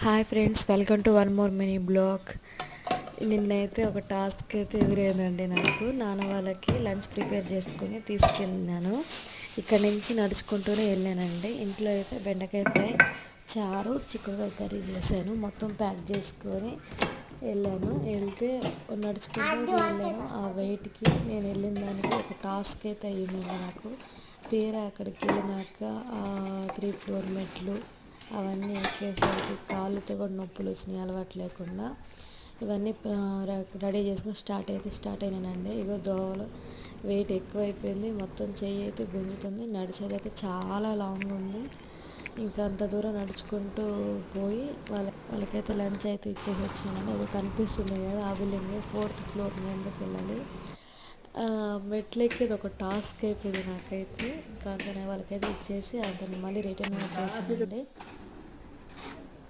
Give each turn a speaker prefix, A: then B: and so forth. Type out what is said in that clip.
A: Hi friends, welcome to one more mini blog. నిన్నైతే ఒక task అయితే ఎదురైందండి. నాకు నాన్న వాళ్ళకి లంచ్ ప్రిపేర్ చేసుకొని తీసుకెళ్ళినాను. ఇక్కడ నుంచి నడుచుకుంటూనే వెళ్ళానండి. ఇంట్లో అయితే బెండకాయ ఫ్రై, చారు, చిక్కుడుకాయ కర్రీ చేశాను. మొత్తం ప్యాక్ చేసుకొని వెళ్తే నడుచుకుంటూ వెళ్ళాను. ఆ వెయిట్కి నేను వెళ్ళిన దానికి ఒక టాస్క్ అయితే అయ్యిందండి నాకు. తీరా అక్కడికి వెళ్ళినాక 3 ఫ్లోర్ మెట్లు అవన్నీ ఎక్కేసరికి కాళ్ళతో కూడా నొప్పులు వచ్చినాయి, అలవాటు లేకుండా. ఇవన్నీ రెడీ చేసుకొని స్టార్ట్ అయినానండి. ఇగో దోవలు వెయిట్ ఎక్కువైపోయింది, మొత్తం చెయ్యి అయితే గుంజుతుంది. నడిచేది అయితే చాలా లాంగ్ ఉంది. ఇంకా అంత దూరం నడుచుకుంటూ పోయి వాళ్ళకైతే లంచ్ అయితే ఇచ్చేసి వచ్చానండి. అది కనిపిస్తుంది కదా, ఆ బిల్డింగ్ 4th ఫ్లోర్ మీదకి వెళ్ళాలి. మెట్లు ఎక్కేది ఒక టాస్క్ అయిపోయింది నాకైతే. ఇంకా అంతనే వాళ్ళకైతే ఇచ్చేసి అతను మళ్ళీ రిటర్న్ వచ్చేసానండి.